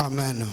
Amen.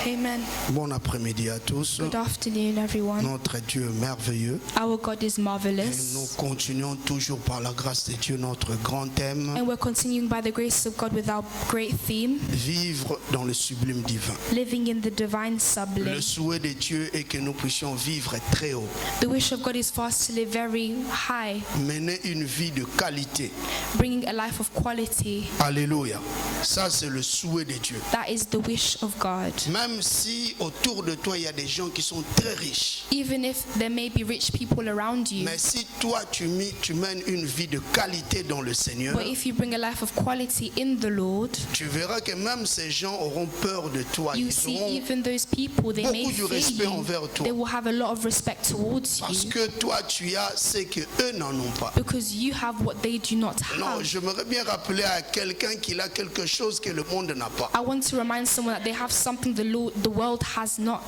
Amen. Bon après-midi à tous. Good afternoon, everyone. Notre Dieu est merveilleux. Our God is Et marvelous. nous continuons toujours par la grâce de Dieu notre grand thème. And we're continuing by the grace of God with our great theme, Vivre dans le sublime divin. living in the divine Le sublime. souhait de Dieu est que nous puissions vivre très haut. The wish of God is for us to live very high, Mener une vie de qualité. bringing a life of quality. Alléluia. Ça c'est le souhait de Dieu. That is the wish of God. Même si autour de toi il y a des gens qui sont très riches. Even if there may be rich people around you, Mais si toi tu mènes une vie de qualité dans le Seigneur, but if you bring a life of quality in the Lord, tu verras que même ces gens auront peur de toi. you Ils see auront even those people, they may beaucoup de fear respect you. envers toi. They will have a lot of respect towards Parce you que toi tu as ce que eux n'en ont pas. because you have what they do not Non, have. j'aimerais bien rappeler à quelqu'un qu'il a quelque chose que le monde n'a pas. I want to remind someone that they have something the world has not.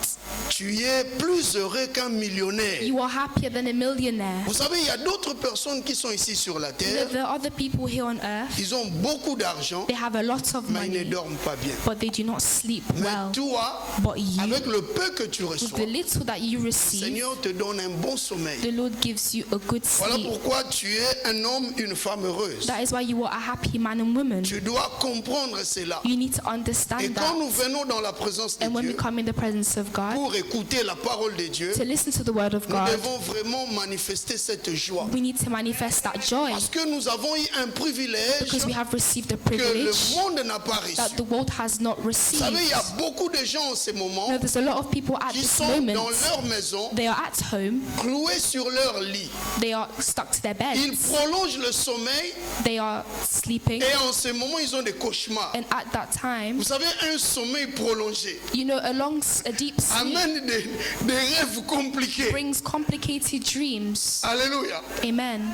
Tu es plus heureux qu'un millionnaire. You are happier than a millionaire. Vous savez, il y a d'autres personnes qui sont ici sur la terre. There are other people here on earth. Ils ont beaucoup d'argent, They have a lot of mais ils ne money, dorment pas bien. but they do not sleep Mais well. toi, But you, avec le peu que tu with reçois, the little that you le receive, Seigneur te donne un bon sommeil. the Lord gives you a good Voilà sleep. pourquoi tu es un homme, une femme heureuse. That is why you are a happy man and woman. Tu dois comprendre cela. You need to Et understand quand nous that. venons dans la présence de And when we Dieu, come in the presence of God, pour écouter la parole de Dieu, to listen to the word of nous God, devons vraiment manifester cette joie. we need to manifest that joy Parce que nous avons eu un privilège because we have received a que le privilege monde n'a pas reçu. that the world has not Vous received. savez, il y a beaucoup de gens en ce moment No, there's a lot of people at qui this sont moment. dans leur maison, They are at home. cloués sur leur lit. They are stuck to their Ils beds. prolongent le sommeil They are sleeping. et en ce moment, ils ont des cauchemars. And at that time, Vous savez, un sommeil prolongé you know, a deep sleep amène des rêves compliqués. brings complicated dreams. Alléluia. Amen.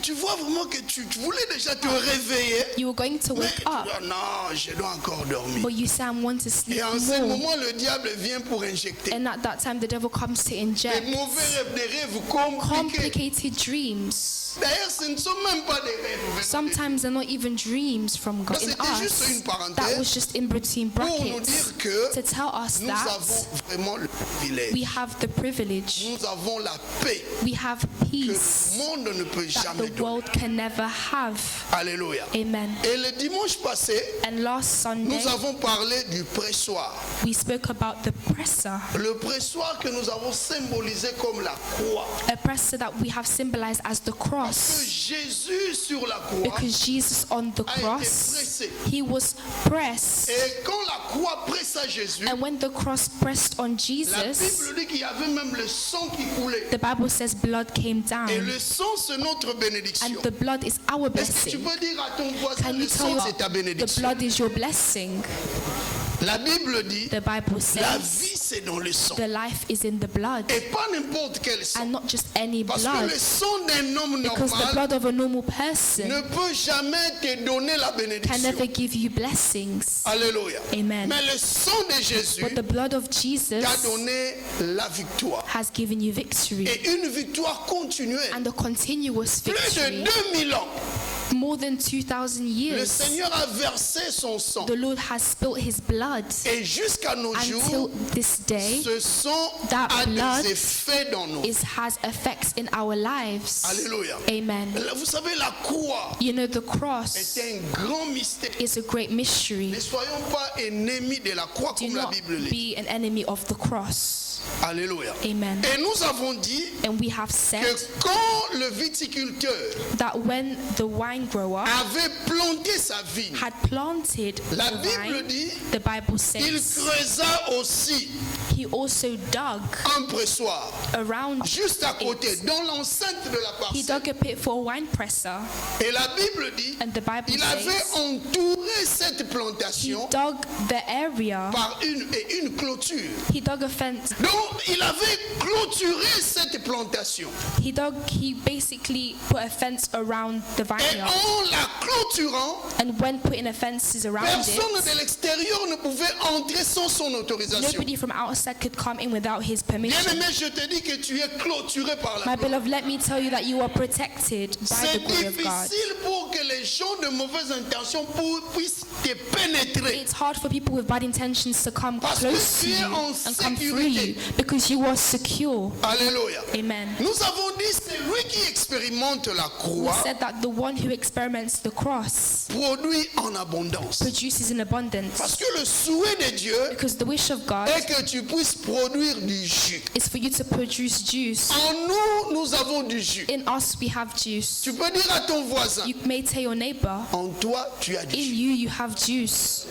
Tu vois vraiment que tu voulais déjà te réveiller. You were going to Mais wake tu up, dis, non, je dois encore dormir. but you say, I want to sleep Et en ce more. moment, le diable vient pour injecter And at that time, the devil comes to des inject mauvais rêves, des rêves compliqués. complicated dreams. D'ailleurs, ce ne sont même pas des rêves. Sometimes they're not even dreams from God in C'était juste une us. parenthèse That was just in between pour nous brackets dire que to tell us nous that avons vraiment le privilège. we have the privilege, Nous avons la paix we have que peace le monde ne peut that jamais the donner. world can never have. Alléluia. Amen. Et le dimanche passé, And last Sunday, nous avons parlé du pressoir. we spoke about the presser, Le pressoir que nous avons symbolisé comme la croix. a presser that we have symbolized as the Que cross. Jésus sur la croix Because Jesus on the a été cross, pressé. he was pressed. Et quand la croix pressa Jésus, And when the cross pressed on la Jesus, Bible dit qu'il y avait même le sang qui coulait. the Bible says blood came Et down. le sang, c'est notre bénédiction. And the blood is our Est-ce que tu blessing. peux dire à ton voisin, Can le you tell sang, you c'est ta the bénédiction? blood is your blessing? La Bible dit, The Bible la says vie, c'est dans le sang. the life is in the blood, Et pas n'importe quel sang. and not just any Parce que blood. le sang d'un homme Because the normal blood of a normal person ne peut jamais te donner la can bénédiction. never give you blessings. Alléluia. Amen. Mais le sang de Jésus But the blood of Jesus t'a donné la victoire. has given you victory, Et une victoire continuelle. and a continuous Plus de victory. 2000 ans, More than 2,000 le years, Seigneur a versé son sang. the Lord has spilt his blood. Et jusqu'à nos Until jours, this day, ce sang that a blood des effets dans nous. has effects in our lives. Alléluia. Amen. Vous savez, la croix You know, the cross est un grand mystère. is a great mystery. Ne soyons pas ennemis de la croix Do comme la not Bible le dit. be an enemy of the cross. Alléluia. Amen. Et nous avons dit And we have que said quand le viticulteur that when the wine grower avait planté sa vigne, had planted la the Bible vine, dit, the Bible il says creusa aussi he also dug un pressoir around juste à côté, it. dans l'enceinte de la He parcelle. dug a pit for a wine presser, Et la Bible dit, and the Bible il avait says entouré cette he plantation dug the area. par une clôture. He dug a fence. Donc, il avait clôturé cette plantation. He basically put a fence around the Et vineyard. en la clôturant, And when putting a fences around personne it, de l'extérieur ne pouvait entrer sans son autorisation. Nobody from outside could come in without his permission. Bien-aimé, je te dis que tu es clôturé par la My gloire. beloved, let me tell you that you are protected by C'est the glory of God. difficile pour que les gens de mauvaises intentions puissent te pénétrer. It's hard for people with bad intentions to come Parce que close to tu es you en and come through sécurité. you because you are secure. Alléluia. Amen. Nous avons dit, c'est lui qui expérimente la We croix, said that the one who experiments the cross produit en abondance. produces in abundance. Parce que le souhait de Dieu Because the wish of God est que tu puisses produire du jus. is for you to produce juice. En nous, nous avons du jus. In us, we have juice. Tu peux dire à ton voisin, You may tell your neighbor, en toi, tu as du in jus. you, you have juice.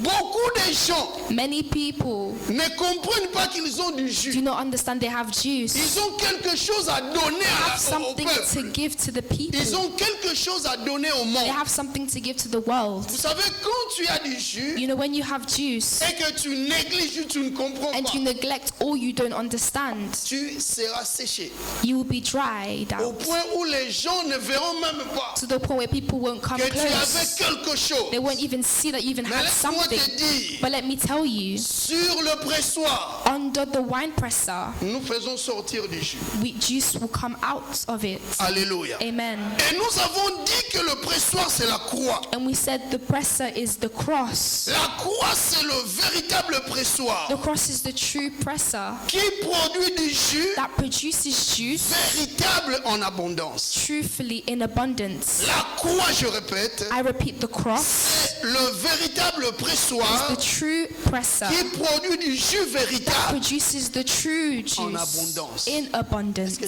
Beaucoup de gens Many people ne comprennent pas qu'ils ont du jus. do not understand they have juice. Ils ont quelque chose à donner They have au something to peuple. give to the people. Ils ont quelque chose à donner au They monde. have something to give to the world. Vous savez, quand tu as du jus You know, when you have juice et que tu négliges, tu ne comprends and pas, you neglect all you don't understand, tu seras séché. you will be dried Au out point où les gens ne verront même pas to the point where people won't come que tu avais close. quelque chose. They won't even see that you even Mais had laisse-moi something. te dire, But let me tell you, sur le pressoir, under the wine presser, nous faisons sortir du jus. juice will come out of it. Alléluia. Amen. Et nous avons dit que le pressoir, c'est la croix. And we said the presser is the cross. La croix, c'est le véritable pressoir The cross is the true presser qui produit du jus that produces juice véritable en abondance. truthfully in abundance. La croix, je répète, I repeat, the cross c'est le véritable is pressoir the true presser qui produit du jus that véritable. produces the true En juice abondance. in Est-ce que tu peux abundance.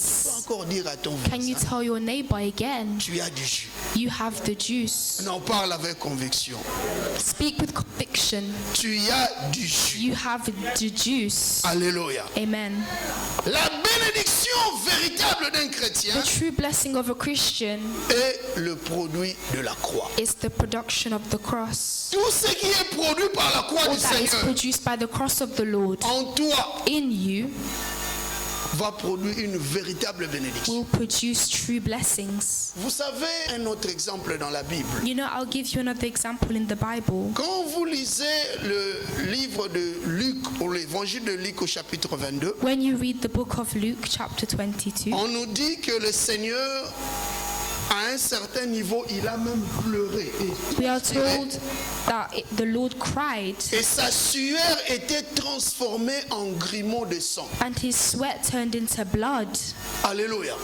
encore dire à ton Can you voisin, tell your neighbor again, tu as du jus? you have the juice? On en parle avec conviction. Speak with conviction. Tu as du jus. You have the juice. Alléluia. Amen. La bénédiction véritable d'un chrétien The true blessing of a Christian est le produit de la croix. is the production of the cross. Tout ce qui est produit par la croix All du that is Seigneur produced by the cross of the Lord en toi in you va produire une véritable bénédiction. will produce true blessings. Vous savez un autre exemple dans la Bible. You know, I'll give you another example in the Bible. Quand vous lisez le livre de Luc, ou l'évangile de Luc au chapitre 22, When you read the book of Luke, chapter 22, on nous dit que le Seigneur, à un certain niveau, il a même pleuré. we are told that the Lord cried Et sa sueur était transformée en grumeaux de sang. and his sweat turned into blood. Alléluia.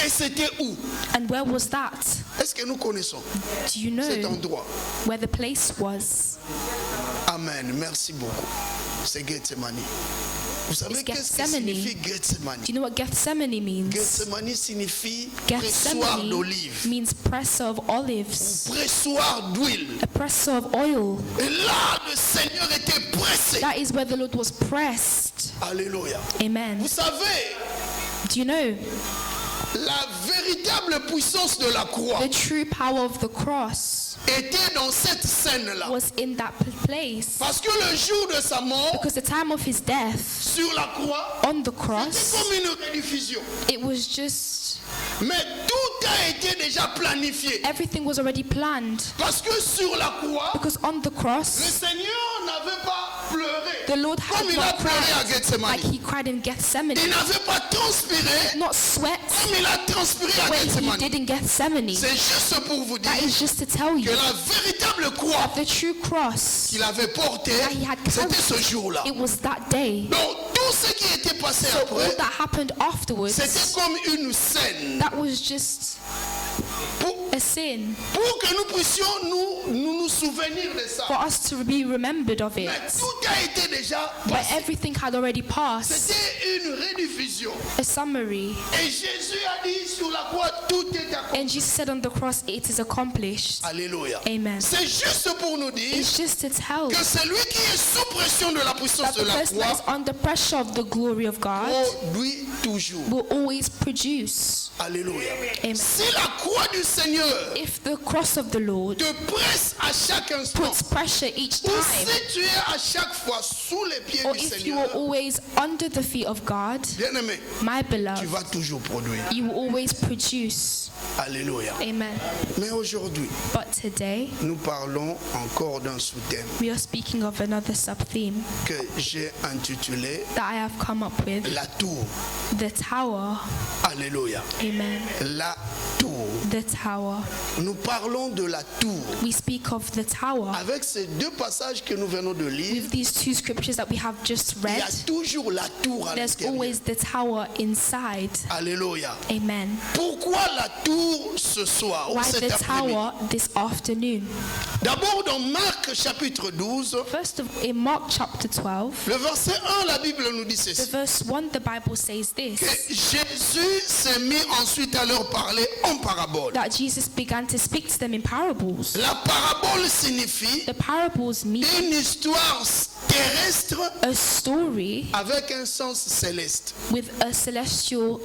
Et c'était où? And where was that? Est-ce que nous connaissons Do you cet know endroit? where the place was? Amen. Merci beaucoup. C'est Gethsemane. Vous savez It's qu'est-ce que Gethsemane. signifie Gethsemane? Do you know what Gethsemane means? Gethsemane signifie pressoir Gethsemane d'olive, means presser of olives, pressoir d'huile. a presser of oil. Et là, le Seigneur était pressé. That is where the Lord was pressed. Alléluia. Amen. Vous savez, Do you know la véritable puissance de la croix the true power of the cross était dans cette scène-là. was in that place? Parce que le jour de sa mort, Because the time of his death sur la croix, on the c'était cross, comme une rediffusion. it was just Mais tout a été déjà planifié. everything was already planned. Parce que sur la croix, Because on the le cross, Seigneur n'avait pas pleuré. the Lord had Comme il a not pleuré à cried Gethsemane. like he cried in Gethsemane, Il n'avait pas transpiré not sweat comme il a transpiré à when he Gethsemane. did in Gethsemane. C'est juste pour vous dire That is just to tell que you la véritable croix the true cross, qu'il avait portée, that he had c'était carried, ce jour-là. it was that day. Donc tout ce qui était passé So all après, that happened afterwards, c'était comme une scène that was just pour, a sin pour que nous puissions nous souvenir de ça. for us to be remembered of it. Mais tout a été déjà But passé. everything had already passed. C'était une rediffusion. A summary. Et Jésus a dit sur la croix, tout est accompli. And Jesus said on the cross, it is accomplished. Alléluia. Amen. C'est juste pour nous dire It's just to tell que celui qui est sous pression de la puissance that de the la person that is croix under pressure of the glory of God produit toujours. will always produce. Alléluia. Amen. Si la croix du Seigneur If the cross of the Lord te presse à chaque instant, puts pressure each ou time, si tu es à chaque fois sous les pieds or du if you are Seigneur, always under the feet of God, bien-aimé, my tu beloved, vas toujours produire. you will always produce. Alléluia. Amen. Mais aujourd'hui, But today, nous parlons encore d'un sous-thème we are speaking of another sub-theme que j'ai intitulé that I have come up with, La Tour. the tower. Alléluia. Amen. La Tour. The tower. Nous parlons de la tour. We speak of the tower. Avec ces deux passages que nous venons de lire, With these two scriptures that we have just il y read, a toujours la tour à there's l'intérieur. always the tower inside. Alléluia. Amen. Pourquoi la tour ce soir ou Why cet the après-midi? tower this afternoon? D'abord dans Marc chapitre 12, First of in Mark chapter 12, le verset 1, la Bible nous dit the ceci. verse 1, the Bible says Que this, Jésus s'est mis ensuite à leur parler en parabole. that Jesus began to speak to them in parables. La parabole signifie The parables mean une histoire terrestre a story avec un sens céleste. with a celestial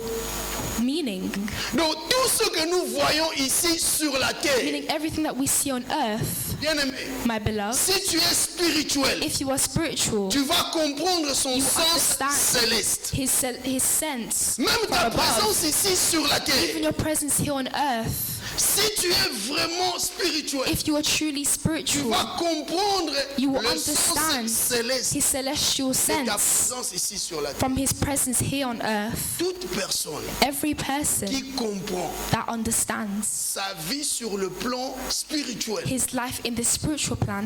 meaning, Donc tout ce que nous voyons ici sur la terre, meaning everything that we see on earth, bien aimé, my beloved, si tu es spirituel, if you are spiritual, tu vas comprendre son you sens understand céleste. his sense Même from ta above. présence ici sur la Even terre, your presence here on earth, si tu es vraiment spirituel, if you are truly tu spiritual, vas comprendre you will le sens understand céleste his celestial de ta sense présence ici sur la terre. from his presence here on earth. Toute personne Every person qui comprend that understands sa vie sur le plan spirituel his life in the spiritual plan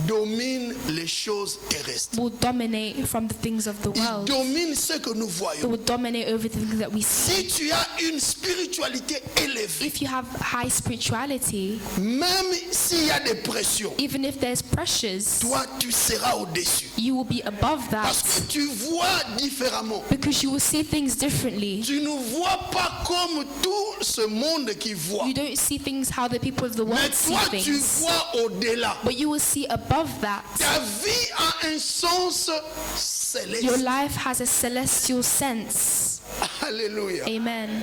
domine les choses terrestres. will dominate from the things of the Il world. domine ce que nous It voyons. will dominate over the things that we see. Si tu as une spiritualité élevée, If you have high spirituality, même s'il y a des pressions, even if there's pressures, toi tu seras au-dessus. you will be above Parce that que tu vois différemment. because you will see things differently. Tu ne vois pas comme tout ce monde qui voit. You don't see things how the people of the Mais world see toi tu things, vois au-delà. but you will see above that. Ta vie a un sens Your céleste. life has a celestial sense. Alléluia. Amen.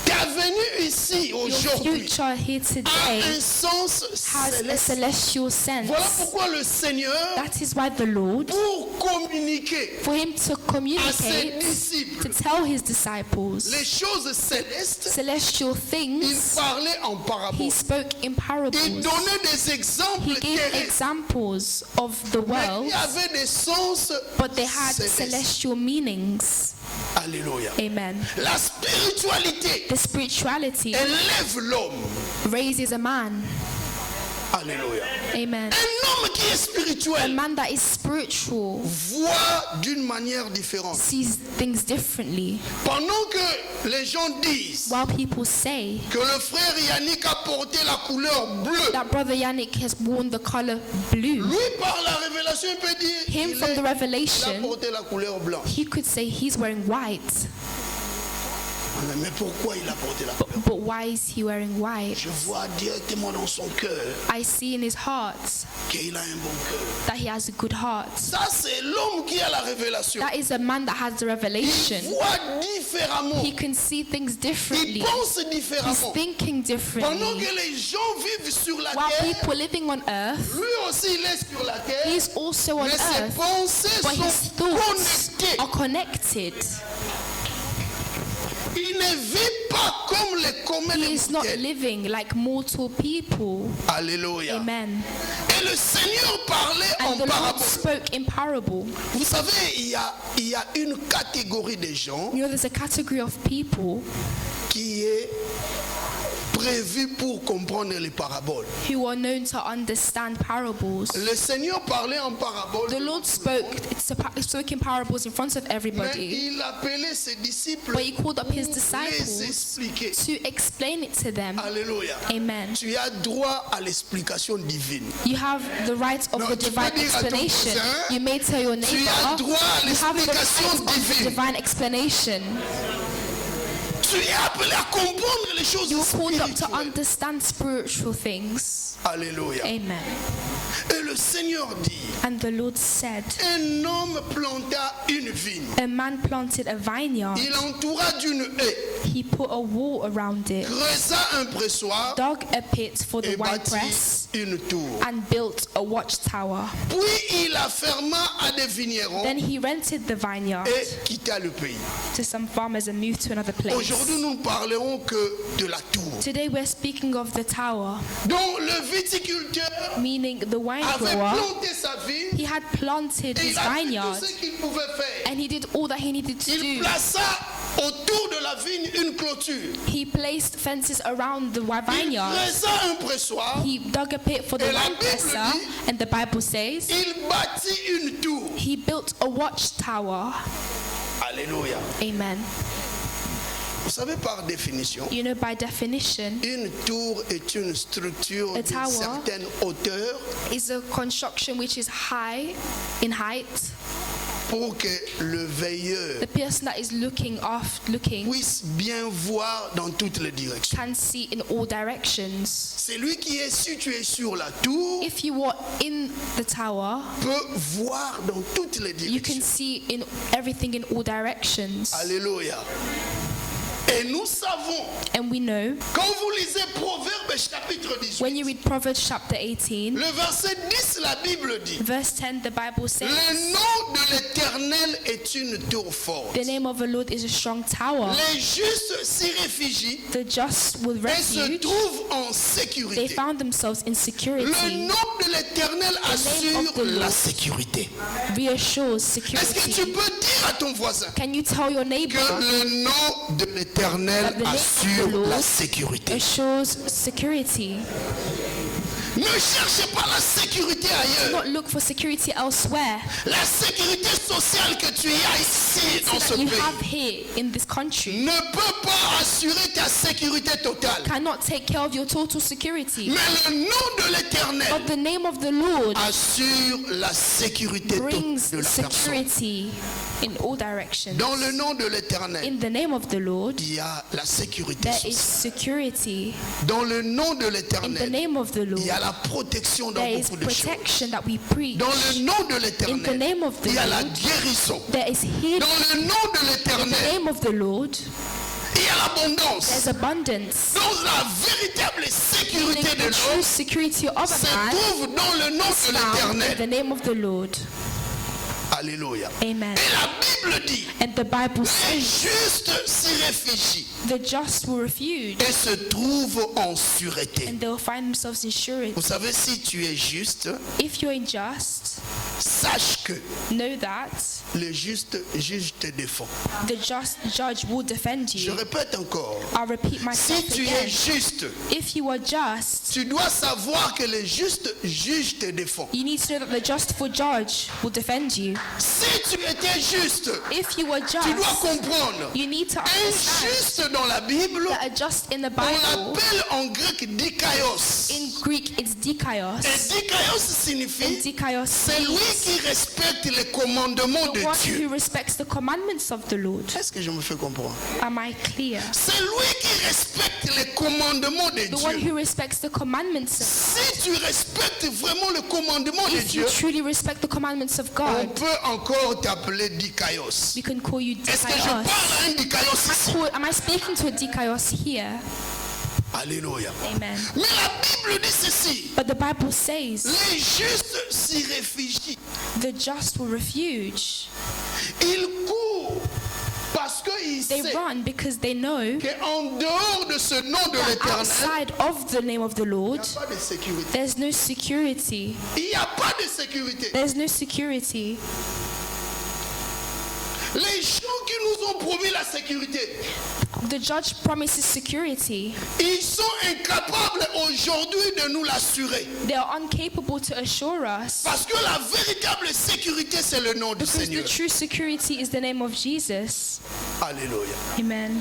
Ta venue ici Your aujourd'hui future here a today un sens has a céleste. celestial Voilà sense. pourquoi le Seigneur, That is why the Lord, pour communiquer for him to à ses communicate, to disciples tell his disciples les choses célestes, celestial il things, parlait en he parabole. spoke in Il parables. donnait des He exemples gave terrestres, examples of the mais world, qui avaient des sens but they had célestes. celestial meanings. Alléluia. Amen. La spiritualité The spirituality élève l'homme. raises a man. Alléluia. Amen. Un homme qui est A spirituel man that is spiritual voit d'une manière différente. sees things differently. Pendant que les gens disent While people say que le frère Yannick a porté la couleur bleue, that Brother Yannick has worn the color blue, lui par la révélation il peut dire him qu'il from the il a revelation, porté la couleur blanche. he could say he's wearing white. Mais pourquoi il a porté la couleur? But why is he wearing white? Je vois directement dans son cœur I see in his heart qu'il a un bon cœur. that he has a good heart. Ça c'est l'homme qui a la révélation. That is a man that has the Il revelation. voit différemment. He can see things Il differently. pense He's différemment. thinking Pendant differently. que les gens vivent sur la While terre, people living on earth, lui aussi il est sur la terre, he's also on mais ses earth, pensées but his sont thoughts connectées. are connected. Il ne vit pas comme les communs He is not mortels. living like mortal people. Alléluia. Amen. Et le Seigneur parlait en And the Lord parabole. spoke in parable. Vous savez, il y a une catégorie de gens You know, there's a category of people qui est prévue pour comprendre les paraboles. who are known to understand parables. Le Seigneur parlait en parabole, The Lord spoke in parables in front of mais everybody, il appelait ses disciples but he called up his pour les disciples expliquer. to explain it to them. Alléluia. Amen. Tu as droit à l'explication divine. You have the right of Non, the tu divine peux dire à ton explanation. voisin, You may tell your tu as neighbor, droit à you have the l'explication right of the divine. divine explanation. Tu es appelé à comprendre les choses You're called up to spirituelles. understand spiritual things. Alléluia. Amen. Et le Seigneur dit, And the Lord said, un homme planta une vigne. a man planted a vineyard. Il entoura d'une haie, He put a wall around it, creusa un pressoir dug a pit for the et bâtit winepress, une tour. and built a watchtower. Puis il afferma à des vignerons Then he rented the vineyard et quitta le pays. to some farmers and moved to another place. Aujourd'hui, nous ne parlerons que de la tour. Today we're speaking of the tower, Donc le viticulteur meaning the wine avait grower. planté sa vigne He had planted et his il a fait vineyard tout ce qu'il pouvait faire. and he did all that he needed to Il do. plaça autour de la vigne une clôture. He placed fences around the Il vineyard. creusa un pressoir. He dug a pit for the Et la wine Bible presser, dit- and the Bible says Il bâtit une tour. he built a watchtower. Alléluia. Amen. Vous savez, par définition, You know, by definition, une tour est une structure A d'une tower certaine hauteur is a construction which is high in height. pour que le veilleur The person that is looking puisse bien voir dans toutes les directions. can see in all directions. Celui qui est situé sur la tour If you are in the tower, peut voir dans toutes les you can directions. see in everything in all directions. Alléluia. Et nous savons, And we know, quand vous lisez Proverbes chapitre 18, when you read Proverbs chapter 18, le verset 10, la Bible dit, verse 10, the Bible says, le nom de l'Éternel est une tour forte. the name of the Lord is a strong tower. Les justes s'y réfugient The just will et se refuge. trouvent en They sécurité. found themselves in Le security. nom de l'Éternel name of assure the la Lord sécurité. Reassures Est-ce que tu security. peux dire à ton voisin Can you tell your que neighbor le nom de l'Éternel That the name of assure the Lord la sécurité? assures security? Ne cherchez pas la sécurité ailleurs. Not look for security elsewhere. La sécurité sociale que tu as ici dans ce That you pays have here in this country ne peut pas assurer ta sécurité totale. cannot take care of your total security. Mais le nom de l'Éternel But the name of the Lord assure la sécurité brings de la personne. security in all directions. Dans le nom de l'Éternel, In the name of the Lord, il y a la sécurité there is sociale. security. Dans le nom de In the l'Éternel, name of the il y a Lord, la protection dans there is beaucoup de choses. protection that we preach. Dans le nom de In the l'Éternel, name of the il y a la Lord, guérison. there is healing. Dans le nom de In the l'Éternel, name of the Lord, il y a l'abondance. there's abundance. Dans la véritable sécurité de The true l'homme security of se a man trouve dans le nom is de found in the l'Éternel. name of the Lord. Alléluia. Amen. Et la Bible dit, And the Bible les says justes s'y réfugient the just will refuge et se trouvent en sûreté. and they will find themselves in surety. Vous savez, si tu es juste, If you're unjust, sache que know that le juste juge te défend. the just judge will defend Je you. répète encore, I'll repeat si myself tu es again. juste, If you are just, tu dois savoir que le juste juge te défend. you need to know that the justful judge will defend you. Si tu étais juste, If you are tu dois just, comprendre. you need to Un understand juste dans la Bible, that a just in the on Bible, l'appelle en grec dikaios. in Greek, it's Et dikaios. dikaios And signifie dikaios celui means qui respecte les commandements the de one Dieu. who respects the commandments of the Lord. Est-ce que je me fais comprendre? Am I clear? Celui qui respecte les commandements de The one Dieu. who respects the commandments of Si tu respectes vraiment le commandement de If Dieu, you truly respect the commandments of on God, peut encore t'appeler dikaios. we can call you Est-ce que je parle dikaios. à un dikaios ici? Am I speaking to a dikaios here? Alléluia. Amen. Mais la Bible dit ceci. But the Bible says Les justes s'y réfugient. the just will refuge. Ils courent parce qu'ils They savent run because they know qu'en dehors de ce nom de that l'Éternel, outside of the name of the il Lord, n'y a pas de sécurité. there's no security. Il n'y a pas de sécurité. There's no security. Les gens qui nous ont promis la sécurité, The judge promises security. ils sont incapables aujourd'hui de nous l'assurer. They are incapable to assure us Parce que la véritable sécurité, c'est le nom du because the Seigneur. true security is the name of Jesus. Alléluia. Amen.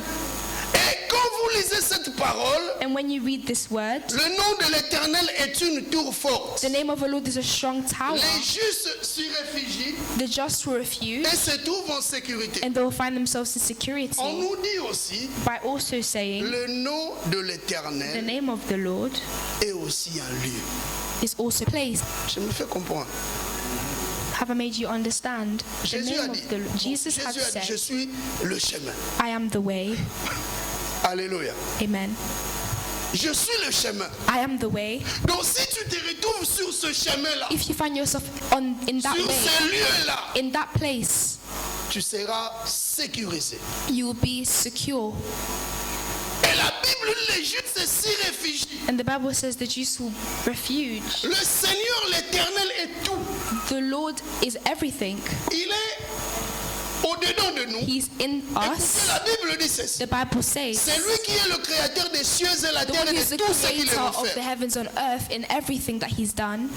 Et quand vous lisez cette parole, And when you read this word, le nom de l'Éternel est une tour forte. the name of the Lord is a strong tower. Les justes s'y réfugient The just will refuge et se trouvent en sécurité. and they will find themselves in On security nous dit aussi, by also saying le nom de the l'Éternel name of the Lord est aussi un lieu. is also placed. Je me fais comprendre. Have I made you understand? The Jésus a name dit, of the Lord. Jesus has Jésus a dit, je said, suis le chemin. I am the way. Alléluia. Amen. Je suis le chemin. I am the way. Donc si tu te retrouves sur ce chemin-là, If you find yourself in that sur way, ce lieu-là, in that place, tu seras sécurisé. you will be secure. Et la Bible, les Juifs se s'y réfugient. And the Bible says the Jews will refuge. Le Seigneur, l'Éternel est tout. The Lord is everything. Il est au-dedans de nous. He's in Écoutez, us. la Bible dit ceci. The Bible says C'est lui qui est le créateur des cieux et la the terre one et who's de the tout ce qu'il creator a of the fait. heavens and earth in everything that he's done.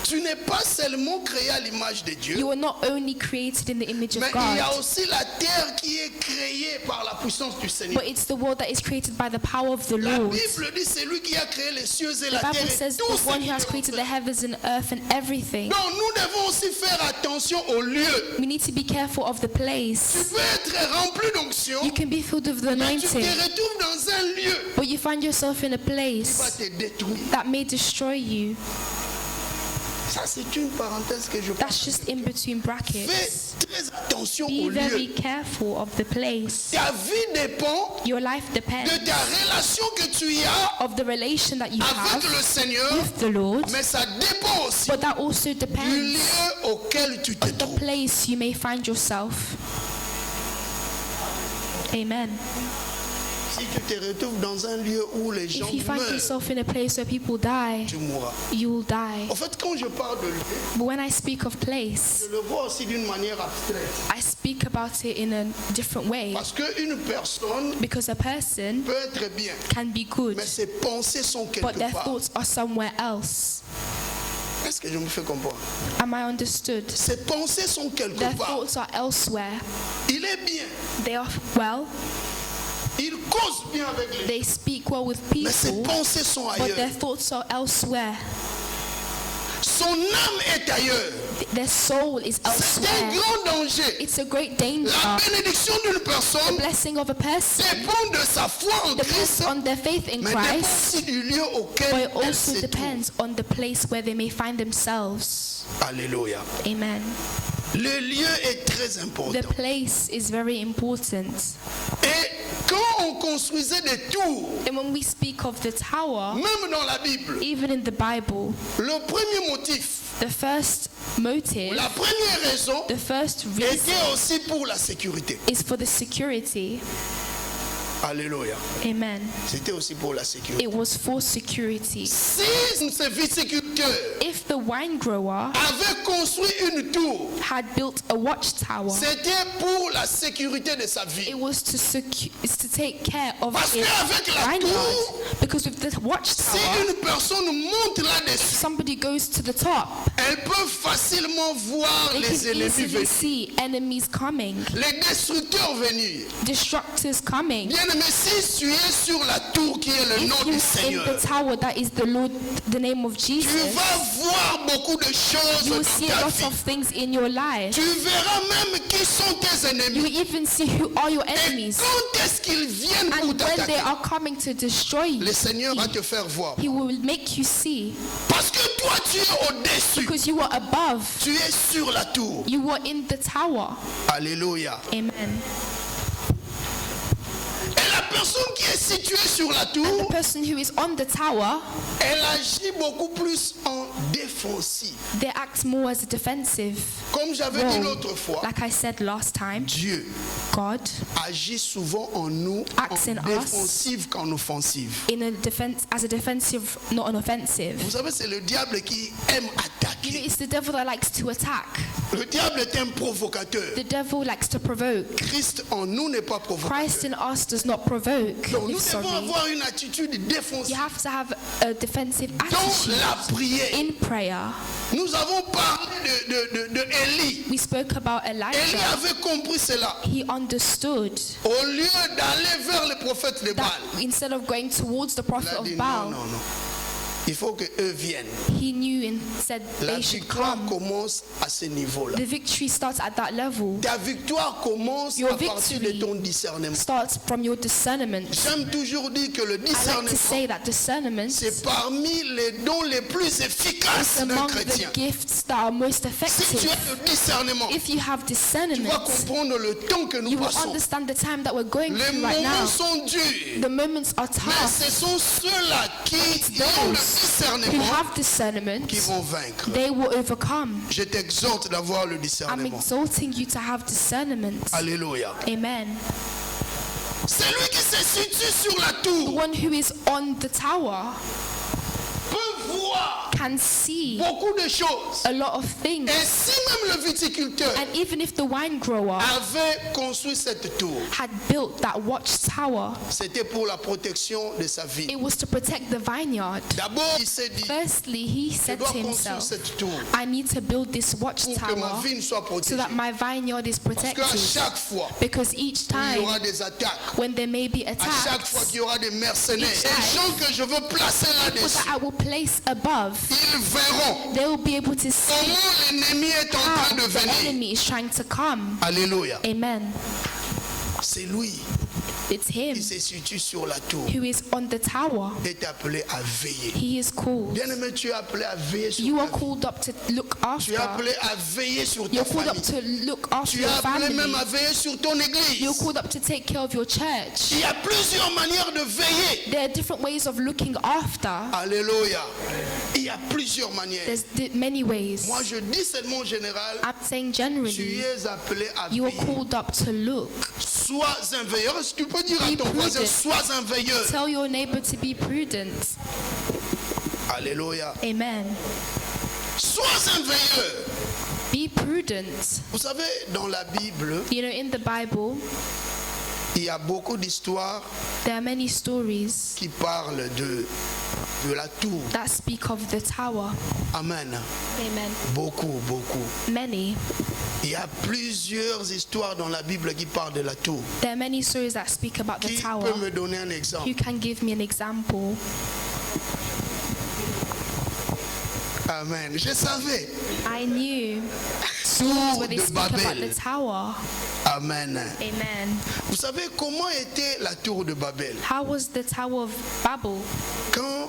Tu n'es pas seulement créé à l'image de Dieu, You are not only created in the image mais of il y a God, aussi la terre qui est créée par la puissance du Seigneur. but it's the world that is created by the power of the La Lord. Bible dit c'est lui qui a créé les cieux et The la terre Bible et says tout the ce one qu'il who a has created the fait. heavens and earth and everything. Donc nous devons aussi faire attention au lieu. We need to be careful of the Tu place. peux être rempli d'onction, You can be filled with the mais tu te anointing, retrouves dans un lieu but you find yourself in a qui va place te détruire. that may destroy you. Ça c'est une parenthèse que je That's pense. just in between brackets. Fais très attention Be au very lieu. careful of the place. Ta vie dépend Your life de depends ta relation que tu as of the relation that you avec have le Seigneur, with the Lord, mais ça dépend aussi but that also du depends lieu auquel tu te on the trouves. place you may find yourself. Amen. Si tu te retrouves dans un lieu où les gens If you find meurent, yourself in a place where people die, tu mourras. you will die. En fait, quand je parle de lieu, But when I speak of place, je le vois aussi d'une manière abstraite. I speak about it in a different way, Parce qu'une personne because a person peut être bien, can be good, mais ses pensées sont but quelque their part. thoughts are somewhere else. Est-ce que je me fais comprendre? Am I understood? Ses pensées sont quelque Their part. thoughts are elsewhere. Il est bien. They are well, Il cause bien avec les gens. they speak well with Mais ses people, pensées sont but their ailleurs. thoughts are elsewhere. Son âme est ailleurs. Their soul is C'est un elsewhere. grand danger. It's a great danger. La bénédiction d'une personne Blessing of a person dépend de sa foi en depends Christ, on their faith in mais dépend Christ, aussi du lieu but auquel it elle also se trouve. depends on the place where they may find themselves. Alléluia. Amen. Le lieu est très The important. place is very important. Et quand on construisait des tours, And when we speak of the tower, même dans la Bible, even in the Bible, le premier motif, the first motive, la première raison the first reason était aussi pour la sécurité. is for the security. Alléluia. Amen. C'était aussi pour la sécurité. It was for security. Si ce viticulteur If the wine grower avait construit une tour, had built a watchtower, c'était pour la sécurité de sa vie. it was to take care of Parce his qu'avec la vineyard. tour, Because with the si watchtower, une personne monte là-dessus, somebody goes to the top, elle peut facilement voir they les can ennemis easily venir, see enemies coming, les destructeurs venir. destructors coming. Bien aimé, si tu es sur la tour qui est le nom If du you're in Seigneur, the tower that is the Lord, the name of tu Jesus, vas voir beaucoup de choses you will dans see ta a lot vie. of things in your life. Tu verras même qui sont tes You ennemis. will even see who are your Et enemies. quand est-ce qu'ils viennent pour And when they t'attaquer, are coming to destroy you, le Seigneur va te faire voir. He will make you see. Parce que toi, tu es au-dessus. Because you are above, Tu es sur la tour. you are in the tower. Alléluia. Amen. Et la personne qui est située sur la The tour, person who is on the tower, elle agit beaucoup plus en défensive. they act more as a defensive Comme j'avais dit role. l'autre fois, Like I said last time, Dieu God agit souvent en nous Acts in en us. défensive qu'en offensive. in a defense, as a defensive, not an offensive. Vous savez, c'est le diable qui aime You know, attaquer. it's the devil that likes to attack. Le diable est un provocateur. The devil likes to provoke. Christ en nous n'est pas Christ provocateur. in us does not provoke. Donc nous Sorry. devons avoir une attitude You défensive have to have a defensive dans attitude la prière. in prayer. Nous avons parlé de Élie. We spoke about Élie Elijah. avait compris cela. He understood Au lieu d'aller vers le prophète de Baal, that instead of going towards the il prophet a of dit non, Baal, non, non. il faut qu'eux viennent. He knew and said La they should victoire come. commence à ce niveau-là. The victory starts at that level. Ta victoire commence Your à partir de victory ton discernement. starts from your discernment. J'aime toujours dire que le I like to discernement, say that discernment c'est parmi les dons les plus efficaces is d'un among chrétien. the gifts that are most Si tu effective. as le discernement, If you have tu vas discernment, comprendre le temps que nous you will passons. understand the time that we're going Les through right now. moments sont durs, The moments are mais tough. ce sont ceux-là qui ont le Those who discernement have discernment, qui vont vaincre. they will overcome. Je t'exhorte d'avoir le I'm discernement. exalting you to have discernment. Alléluia. Amen. Celui qui se situe sur la The tour one who is on the tower peut voir can see beaucoup de choses. a lot of things. Et si même le viticulteur And even if the wine grower avait construit cette tour, had built that watchtower, c'était pour la protection de sa vie. it was to protect the vineyard. D'abord, il s'est dit, Firstly, he je said dois to construire himself, cette tour I need to build this pour que ma watchtower vie soit so protégée. that my vineyard is Parce qu'à protected. chaque fois, Because each il y aura time des attaques. when there may be À chaque fois attacks, qu'il y aura des mercenaires, Each des time, gens que je veux placer people là-dessus, that I will place above, ils verront they will be able to see comment l'ennemi est en train how de the venir. enemy is trying to come. Alléluia. Amen. C'est lui It's him qui se situe sur la tour who is on the tower. et est appelé à veiller. He is called. Bien-aimé, tu es appelé à veiller sur You ta are vie. called up to look Tu es after. appelé à veiller sur ta You're called up famille. to look after Tu es your appelé family. même à veiller sur ton église. You're called up to take care of your church. Il y a plusieurs manières de veiller. There are different ways of looking after. Alléluia. Il y a plusieurs manières. There's many ways. Moi, je dis seulement en général, I'm saying tu generally, es appelé à you are veiller. called up to look. Sois un veilleur. Est-ce que tu peux dire à Be ton voisin, prudent. sois un veilleur. Tell your neighbor to be prudent. Alléluia. Amen. Sois un veilleur. Be prudent. Vous savez, dans la Bible, You know, in the Bible, il y a beaucoup d'histoires there are many stories qui parlent de la tour. that speak of the tower. Amen. Amen. Beaucoup, beaucoup. Many. Il y a plusieurs histoires dans la Bible qui parlent de la tour. There are many stories that speak about the Qui tower. peut me donner un exemple? You can give me an example. Amen. Je savais. I knew Tour when they de speak about the Babel. tower. Amen. Amen. Vous savez comment était la tour de Babel? How was the Tower of Babel? Quand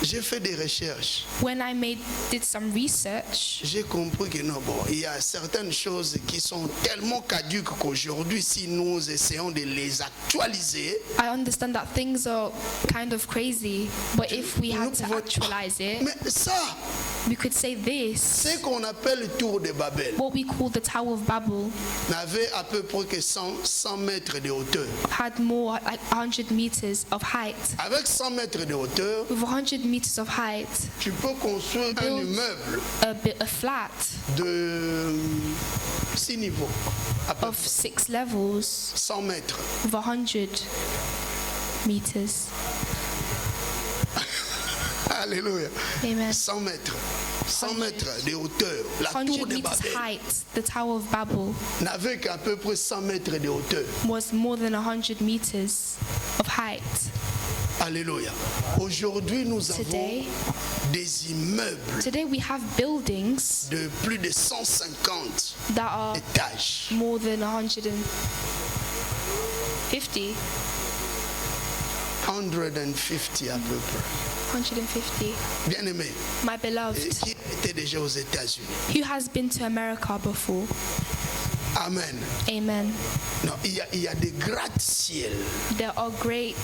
j'ai fait des recherches, When I did some research, j'ai compris que non, bon, il y a certaines choses qui sont tellement caduques qu'aujourd'hui, si nous essayons de les actualiser, I understand that things are kind of crazy, but if we had to actualize it, mais ça, we could say this. ce qu'on appelle tour de Babel, What we call the Tower of Babel n'avait à peu près que 100 mètres de hauteur. had more like 100 meters of height. Avec 100 mètres de hauteur, With 100 meters of height, tu peux construire un Build immeuble a flat de 6 niveaux, à peu of près 6 levels 100 mètres. with 100 meters. Alléluia. Amen. 100 mètres. 100 mètres de hauteur. La 100 tour de meters Babel height, the Tower of Babel n'avait qu'à peu près 100 mètres de hauteur. was more than 100 meters of height. Alléluia. Aujourd'hui, nous avons Today, des immeubles today we have buildings de plus de 150 that are étages. more than 150. 150 à peu près. 150. Bien aimé. My beloved, Qui était déjà aux États-Unis? who has been to America before? Amen. Amen. Non, il y a des gratte-ciel There are great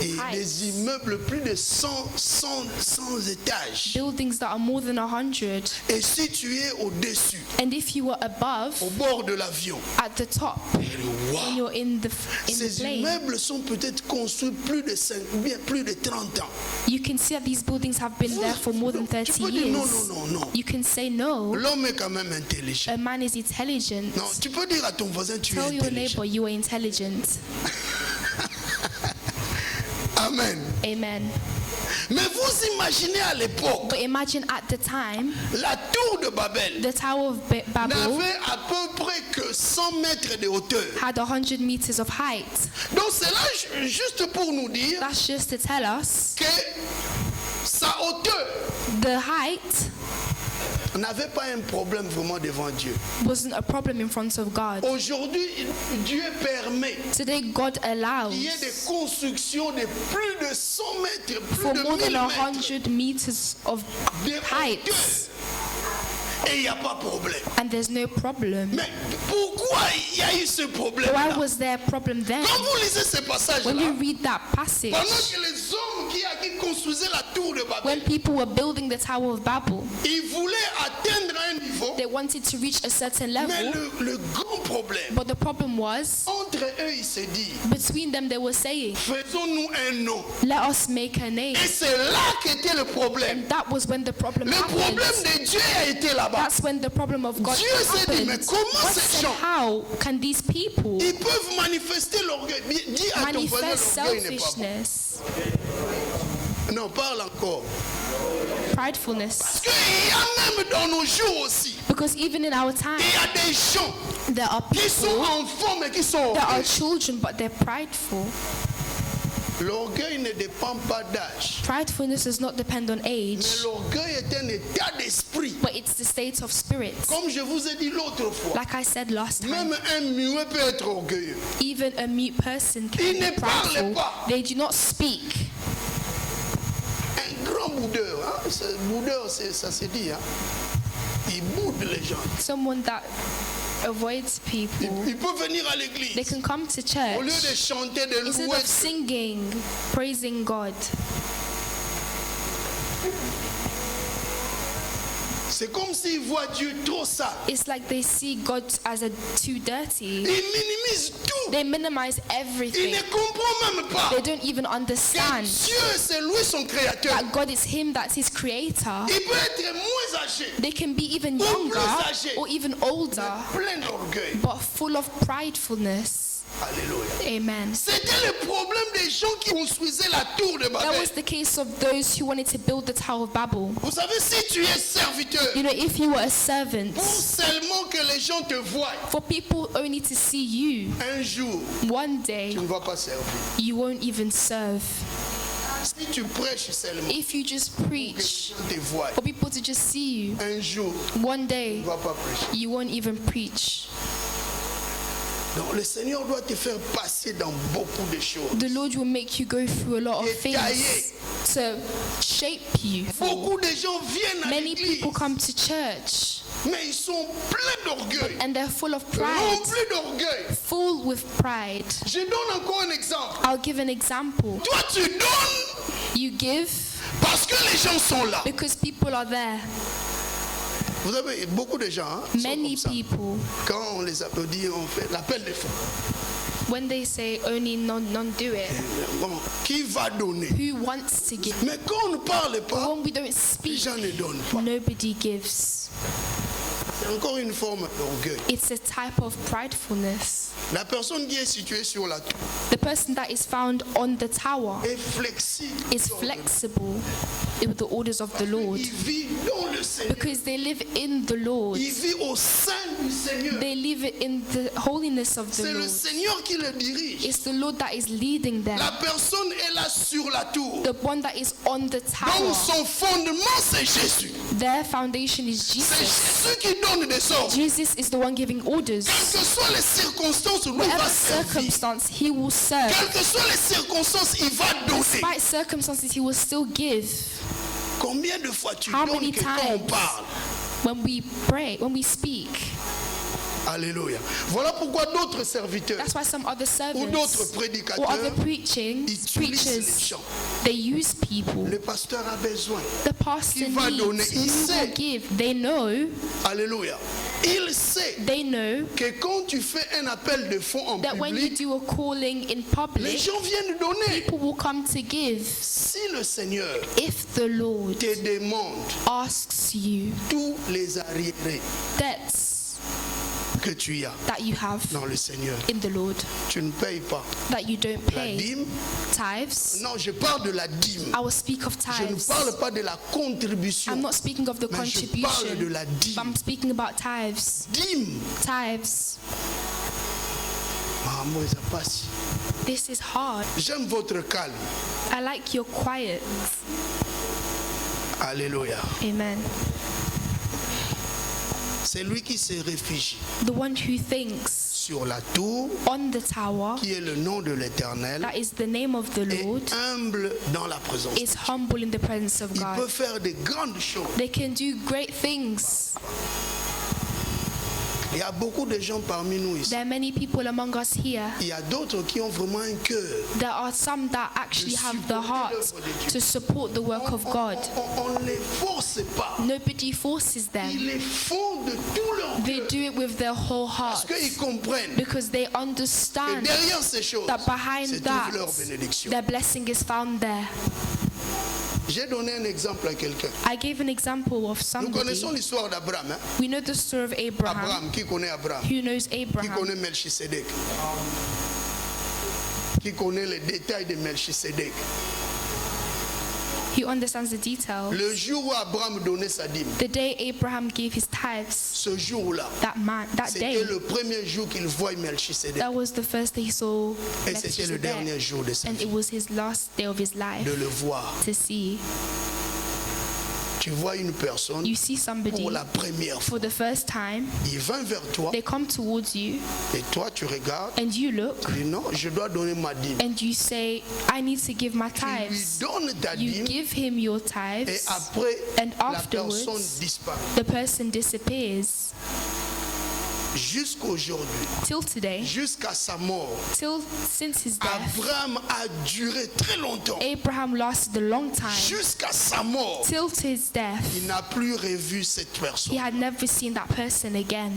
et heights, des immeubles plus de 100 étages. buildings that are more than 100. Et si tu es au-dessus, And if you were above, au bord de l'avion, at the top, when wow, you're in the ces plane, immeubles sont peut-être construits plus de 30 ans. you can see that these buildings have been there for more than 30 Tu peux dire non, years. non, non, non. You can say no. L'homme est quand même intelligent. A man is intelligent. Non, tu peux dire à ton voisin tu es Tell your intelligent. neighbor you are intelligent. Amen. Amen. Mais vous imaginez à l'époque, But imagine at the time, la tour de Babel the Tower of Babel n'avait à peu près que 100 mètres de hauteur. had 100 meters of height. Donc c'est là juste pour nous dire That's just to tell us que ça la hauteur The height n'avait pas un problème vraiment devant Dieu. wasn't a problem in front of God. Aujourd'hui, Dieu permet Today, God allows qu'il y ait des constructions de plus de 100 mètres, plus for de more 1000 than mètres 100 meters of de height, hauteur. Et il n'y a pas de problème. and there's no problem. Mais pourquoi il y a eu ce problème? Why was there a problem then? Quand vous lisez ce When passage-là, you read that passage, pendant que les hommes qui construisaient la tour de when Babel, people were building the Tower of Babel, ils voulaient atteindre un niveau, they wanted to reach a certain mais level, le grand problème, but the problem was, entre eux, ils se disent, between them they were saying, faisons-nous un nom. let us make a name. Et c'est là qu'était le problème. And that was when the problem Le problème happened. de Dieu a été là-bas. That's when the problem of God Dieu s'est dit, mais happened. comment God ces said, gens, how can these people ils peuvent manifester l'orgueil? Dis à ton voisin, manifest l'orgueil n'est pas selfishness, bon. Non, parle encore. pridefulness? Parce qu'il y a même dans nos jours aussi, Because even in our time, il y a des gens there are qui sont people enfants mais qui sont that are orgueilleux. children, but they're prideful. L'orgueil ne dépend pas d'âge. Pridefulness does not depend on Mais age, l'orgueil est un état d'esprit. but it's the state of spirit. Comme je vous ai dit l'autre fois, Like I said last time, même un muet peut être orgueilleux. even a mute person can Il be ne parle prideful. pas. They do not speak. Un grand boudeur, hein? Boudeur, ça se dit. Hein? Il boude les gens. Someone that avoids people. Il peut venir à They l'église. can come to Au lieu de church chanter, de instead louer, of singing, praising God. c'est comme s'il voit Dieu trop sale. It's like they see God as a too dirty. Il minimise tout. They minimize Il everything. ne comprend même pas They don't even que understand Dieu, c'est lui son créateur. that God is Him, that's His creator. Il peut être moins âgé, They can be even Ou younger plus âgés. or even older, plein d'orgueil. but full of pridefulness. Alléluia. Amen. C'était le problème des gens qui construisaient la tour de That Babel. was the case of those who wanted to build the Tower of Babel. Vous savez, si tu es serviteur, You know, if you were a servant, pour seulement que les gens te voient, for people only to see you, un jour, one day tu ne vas pas servir. you won't even serve. Si tu prêches seulement, If you just que les preach gens te voient, for people to just see you, un jour, one tu day ne vas pas prêcher. you won't even preach. Donc le Seigneur doit te faire passer dans beaucoup de choses. The Lord will make you go through a lot of Et tailler. things to shape you. Beaucoup de gens viennent à Many l'église, people come to church mais ils sont pleins d'orgueil, and they're full of pride, remplis d'orgueil. full with pride. Je donne encore un exemple. I'll give an example. Toi, tu donnes You give parce que les gens sont là. because people are there. Vous avez beaucoup de gens, hein, sont Many comme ça. people, Quand on les applaudit, on fait l'appel des fonds. when they say only none do it, Comment? Qui va donner? who wants to give? Mais quand on ne parle But pas, when we don't les speak, gens ne donnent pas. nobody gives. C'est encore une forme d'orgueil. It's a type of pridefulness. La personne qui est située sur la tour The person that is found on the tower est flexible. is flexible with the orders of the Lord Il vit dans le Seigneur. because they live in the Lord. Il vit au sein du Seigneur. They live in the holiness of the C'est le Lord. Seigneur qui le dirige. It's the Lord that is leading them. La personne est là sur la tour. The one that is on the Donc tower. son fondement, c'est Jésus. Their foundation is C'est Jesus. Jésus qui donne des ordres. Jesus is the one giving orders. Quelles que soient les circonstances où il Whatever va servir. circumstance, He will serve. Quelles que soient les circonstances, il va donner. Despite circumstances, He will still give. Combien de fois tu How donnes many que quand on times? parle? When we pray, when we speak, Alléluia. Voilà pourquoi d'autres serviteurs that's why some other ou d'autres servants or prédicateurs other utilisent les preachers, gens. they use people. Le pasteur a besoin. The pastor Qui va donner? needs, Il who sait. will give. They know, Alléluia. Il sait they know que quand tu fais un appel de fonds en that when you public, do a calling in les public, gens viennent donner. people will come to give. Si le Seigneur If the Lord te demande asks you tous les arriérés debts que tu as that you have dans le Seigneur, in the Lord, tu ne payes pas that you don't la pay dîme. tithes, Non, je parle de la dîme. I will speak of Je ne tithes. parle pas de la contribution. I'm not speaking of the Mais je parle de contribution, la but dîme. I'm speaking about tithes. Dîme. Tithes. Ah, moi, ça passe. This is hard. J'aime votre calme. I like your quiet. Alléluia. Amen. C'est lui qui se réfugie The one who thinks sur la tour, on the tower, qui est le nom de l'Éternel, that is the name of the Lord, est humble dans la présence. is humble in the presence of Il peut God. faire de grandes choses. They can do great things. Il y a beaucoup de gens parmi nous ici. There are many people among us here. Il y a d'autres qui ont vraiment un cœur. There are some that actually have the heart to support the work of God. On ne les force pas. Nobody forces Ils them. les font de tout leur They cœur. do it with their whole Parce heart qu'ils comprennent because they que understand derrière ces choses, that behind se that, trouve leur bénédiction. their blessing is found there. J'ai donné un exemple à quelqu'un. I gave an example of Nous somebody. connaissons l'histoire d'Abraham. Hein? We know the story of Abraham. Abraham, qui connaît Abraham? Who knows Qui Abraham? connaît Melchisedec? Qui connaît les détails de Melchisedec? Who understands the details? Le jour où Abraham donnait sa dîme, The day Abraham gave his tithes, ce jour-là, that c'était day, le premier jour qu'il voit Melchisedec. that was the first day he saw Et c'était le dernier Melchizedek, jour de sa and vie, it was his last day of his life de le voir. to see. Tu vois une personne You see somebody pour la première fois. for the first time, Il vint vers toi they come towards you, et toi tu regardes. and you look, Tu dis non, je dois donner ma dîme. and you say, I need to give my Tu lui tithes. donnes ta You dîme give him your et tithes, après and la personne afterwards, disparaît. the person disappears. Jusqu'aujourd'hui, Till today, jusqu'à sa mort, since his death, Abraham a duré très longtemps. Abraham lasted a long time. Jusqu'à sa mort, Till to his death, il n'a plus revu cette he personne. had never seen that person again,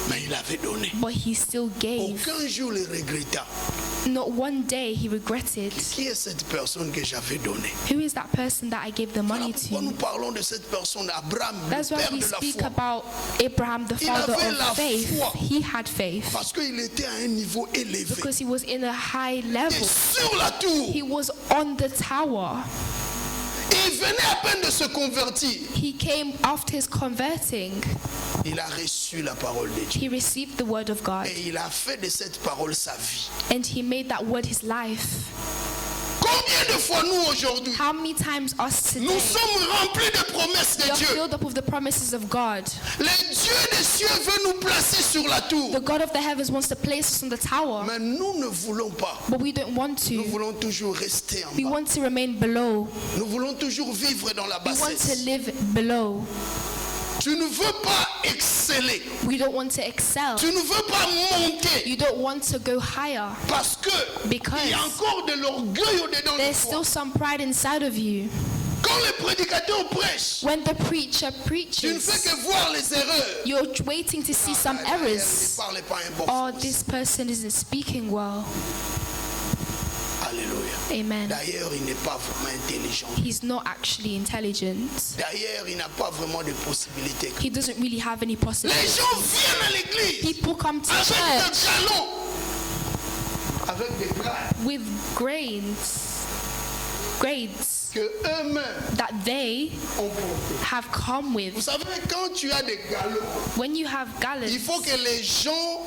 Mais il avait donné. but he still gave. Aucun jour il regretta. Not one day he regretted. Qui est cette personne que j'avais donnée? Who is that person that I gave the Voilà money pourquoi nous to? parlons de cette personne, Abraham, le That's why père we de la speak foi. about Abraham, the Il father avait la of faith. foi. He had faith Parce qu'il était à un niveau élevé. because he was in a high Et level. sur la tour, He was on the tower. il venait à peine de se convertir. He came after his converting. Il a reçu la parole de Dieu. He received the word of God, Et il a fait de cette parole sa vie. and he made that word his life. Combien de fois nous aujourd'hui, How many times us nous today sommes remplis de promesses we de are Dieu. filled up with the promises of God? Le Dieu des cieux veut nous placer sur la tour. The God of the heavens wants to place us on the tower, Mais nous ne voulons pas. but we don't want Nous to. voulons toujours rester en We bas. want to remain below. Nous voulons toujours vivre dans la We want to bassesse. live below. Tu ne veux pas exceller. We don't want to excel. Tu ne veux pas monter. You don't want to go higher Parce que Because il y a encore de l'orgueil au-dedans de there's toi. still some pride inside of you. Quand le prédicateur prêche, When the preacher tu ne fais preaches, que voir les erreurs. you're waiting to see some Ah, il ne errors. parle pas un bon Oh, français. this person isn't speaking well. Alléluia. Amen. D'ailleurs, il n'est pas vraiment intelligent. He's not actually intelligent. D'ailleurs, il n'a pas vraiment de possibilités. He doesn't really have any Les possibilities. gens viennent à l'église People come to avec des church galons, avec des grades with grades que eux-mêmes that they ont portés. have come Vous with. savez, quand tu as des galons, When you have il gallons, faut que les gens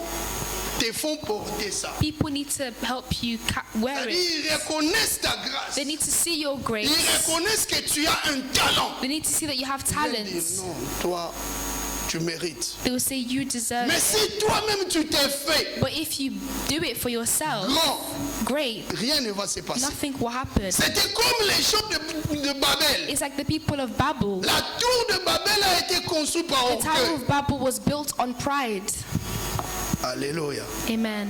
te font porter ça. people need to help you wear it. Ils reconnaissent ta grâce. They need to see your Ils grace. reconnaissent que tu as un talent. They need to see that you have Ils talents. disent, non, toi, tu mérites. They will say you deserve Mais it. si toi-même tu t'es fait But if you do it for yourself, grand, great. rien ne va se passer. Nothing will happen. C'était comme les gens de Babel. It's like the people of Babel. La tour de Babel a été construite par The Tower orgueil. of Babel was built on pride. Alléluia. Amen.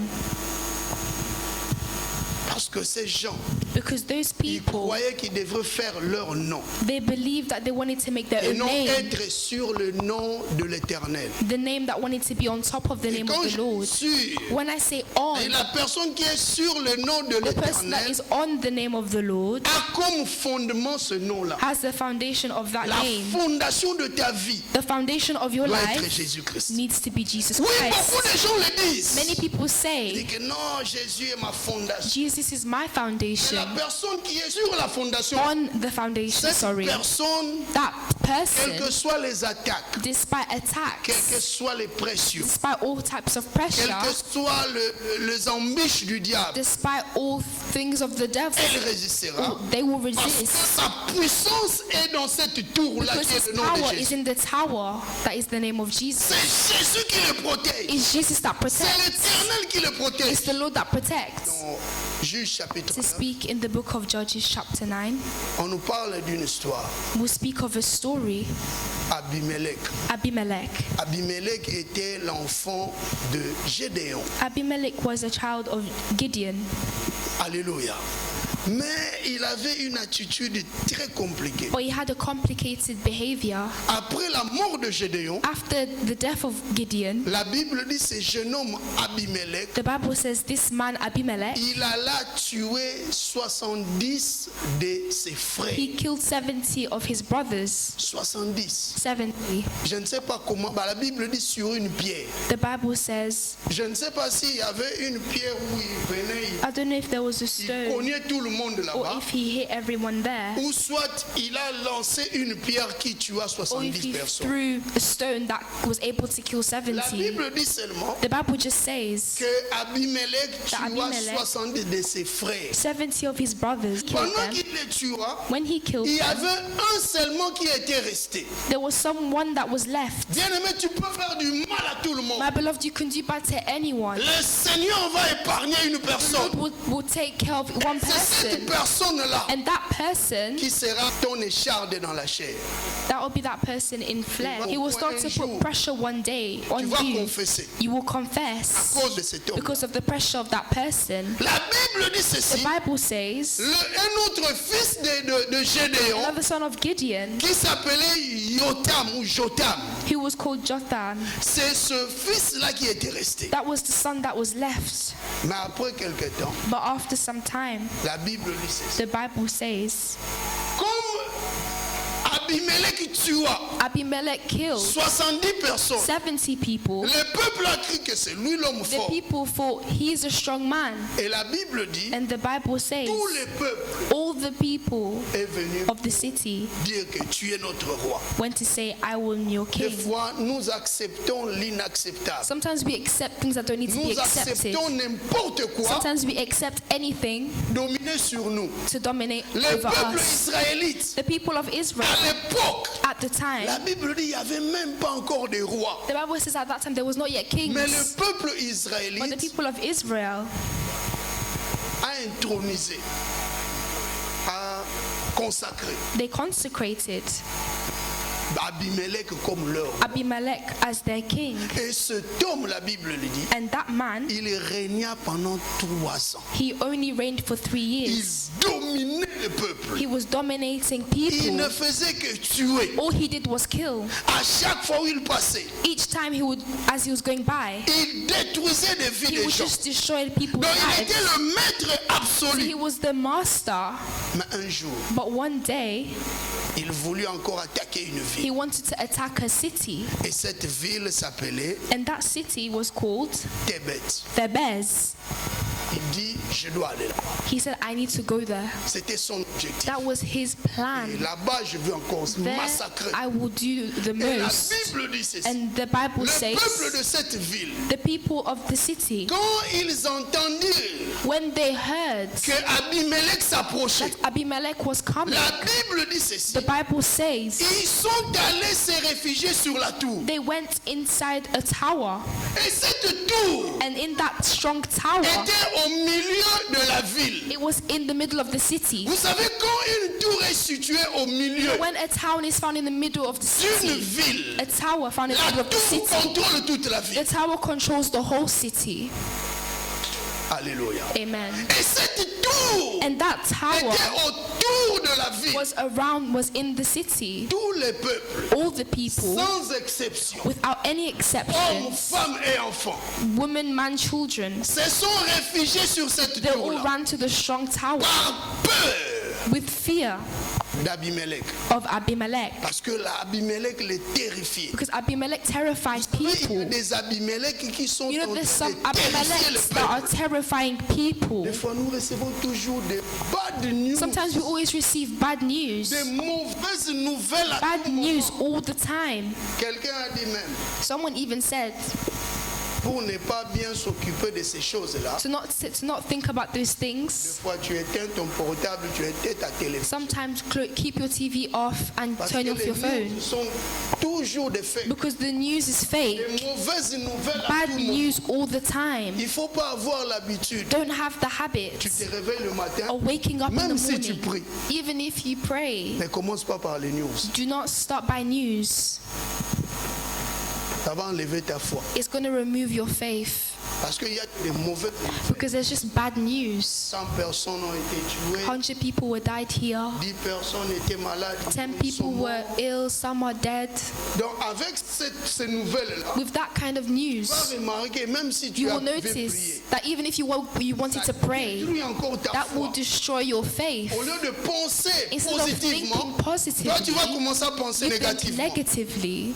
Parce que ces gens, Because those ils people, croyaient qu'ils devraient faire leur nom they believed that they wanted to make their et own non name. être sur le nom de l'Éternel. The name that wanted to be on top of the Et name quand of the je Lord. suis sûr, When I say on, et la personne qui est sur le nom de the person that l'Éternel is on the name of the Lord a comme fondement ce nom-là. has the foundation of that La name. fondation de ta vie The foundation of your doit être life Jésus-Christ. needs to be Jesus Oui, beaucoup Christ. de gens le disent. Many people Ils say, disent que non, Jésus est ma fondation. Jesus is my Mais foundation. la personne qui est sur la fondation, On the foundation, cette sorry. personne That quelles que person, soient les attaques, despite quelles que attacks, soient les pressions, despite all types of quelles pressure, que soient les embûches du diable, despite all things of the devil, elle résistera. they will Parce que resist. sa puissance est dans cette tour-là Because qui est his le nom power de is Jésus. in the tower that is the name of Jesus. C'est Jésus qui le protège. It's Jesus that C'est protects. l'Éternel qui le protège. It's the Lord that protects. Dans Juge chapitre To 9, speak in the book of Judges chapter 9, on nous parle d'une histoire. we'll speak of a story. Abimelech. Abimelech. Abimelech était l'enfant de Gédéon. Abimelech was a child of Gideon, Alléluia. Mais il avait une attitude très compliquée. but he had a complicated behavior. Après la mort de Gédéon, After the death of Gideon, la Bible dit ce jeune homme Abimelech, the Bible says this man Abimelech, il alla tuer 70 de ses frères. he killed 70 of his brothers. 70. 70. Je ne sais pas comment. La Bible dit sur une pierre. The Bible says, Je ne sais pas s'il y avait une pierre où il venait, I don't know if there was a il stone cognait tout le monde or là-bas. if he hit everyone there, Ou soit il a lancé une pierre qui tua or if 70 he personnes. threw a stone that was able to kill La 70. Bible dit seulement The Bible just says que Abimelech tua Abimelech 70 de ses frères. 70 of his brothers killed Pendant them. qu'il les tua, When he killed il y them, avait un seulement qui était resté. there was someone that was left. Bien-aimé, tu peux faire du mal à tout le monde. My beloved, you can do bad to anyone. Le Seigneur va épargner une The personne. Lord will take care of one C'est cette person, personne-là and that person, qui sera ton écharde dans la chair. that will be that person in flesh. He will start to put pressure one day Tu on vas you. confesser You will à confess cause de cet homme. because of the pressure of that person. La Bible dit The ceci. Bible says Un autre fils de Gédéon another son of Gideon, qui s'appelait Yotam ou Jotam. who was called Jotham, C'est ce fils-là qui était resté. that was the son that was left. Mais après quelque temps, But after some time, la Bible dit ceci. the Bible says Comme Abimelech tua Abimelech killed 70 personnes, 70 people. le peuple a cru que c'est lui l'homme The fort. people thought he's a strong man. Et la Bible dit, And the Bible says tous les peuples all the people est venu of the city dire que tu es notre roi. went to say, I will be your Des king. fois, nous acceptons l'inacceptable. Sometimes we accept things that don't need to be Nous accepted. acceptons n'importe quoi Sometimes we accept anything dominer sur nous. to dominate Le over peuple us. israélite, The people of Israel à l'époque, at the time, la Bible dit il n'y avait même pas encore de roi. the Bible says at that time there was not yet Mais le kings. peuple But the israélite people of Israel a intronisé, a consacré they consecrated Abimelech comme leur roi. Abimelech as their king. Et cet homme, la Bible le dit, And that man, il régna pendant 3 ans. he only reigned for 3 Il years. dominait le peuple. He was dominating Il people. ne faisait que tuer. All he did was kill. À chaque fois où il passait, Each time he would, as he was going by, il détruisait des vies he des would gens. just destroy people's Donc il était lives. le maître He absolu. was the master. Mais un jour, But one day, il voulut encore attaquer une he ville. wanted to attack a city. Et cette ville s'appelait And that city was called Tébet. Thebez. Il dit, je dois aller là. He said, I need to go there. C'était son objectif. That was his Et plan. là-bas, je veux encore There, massacrer. I will do the Et la most. Bible dit ceci. And the Bible Le says, peuple de cette ville, the people of the city, quand ils entendirent when they heard que Abimelech s'approchait, that Abimelech was coming, la Bible dit ceci. the Bible says, Ils sont allés se réfugier sur la tour. they went inside a tower. Et cette tour And in that strong tower, était au milieu de la ville. it was in the middle of the city. Vous savez, quand une tour est située au milieu When a town is found in the middle of the d'une city, ville, a tower found in the la middle of the tour city, contrôle toute la ville. the tower controls the whole city. Alléluia. Amen. Et cette tour And that tower était autour de la ville. was in the city. Tous les peuples, All the people, sans exception, without any hommes, exception, femmes et enfants, women, man, children, se sont réfugiés sur cette they all tour-là ran to the strong tower par peur. with fear. d'Abimelech. of Abimelech. Parce que l'Abimelech les terrifiait. Because Abimelech terrifies Il y a people. des Abimelech qui sont You know, en there's train some de terrifier le Abimelechs that are peuple. terrifying people. Des fois, nous recevons toujours des bad news, Sometimes we always receive bad news. des mauvaises nouvelles à Bad tout news moment. all the time. Quelqu'un a dit même, Someone even said pour ne pas bien s'occuper de ces choses-là, to not think about those des things. fois tu éteins ton portable, tu éteins ta télévision. Sometimes keep your TV off and Parce turn que off les your phone. news sont toujours des faits. Because the news is fake. Des mauvaises nouvelles à Bad tout moment. news all the time. Il ne faut pas avoir l'habitude. Don't have the habit Tu te réveilles le matin, of waking up in même the si tu morning. pries, Even if you pray, ne commence pas par les news. do not start by news. Ça va enlever ta foi. It's going to remove your faith. Parce qu'il y a des mauvaises nouvelles. Because there's just bad news. 100 personnes ont été tuées, 100 people were died here. 10 personnes étaient malades. 10 ils sont people were morts. ill, some are dead. Donc avec ces nouvelles-là, With that kind of tu news, vas remarquer, même si tu you as will prié, notice that even if you wanted to pray, détruit encore ta that will foi. destroy your faith. Au lieu de penser Instead of positivement, thinking toi tu vas positively, commencer à penser you think négativement. negatively.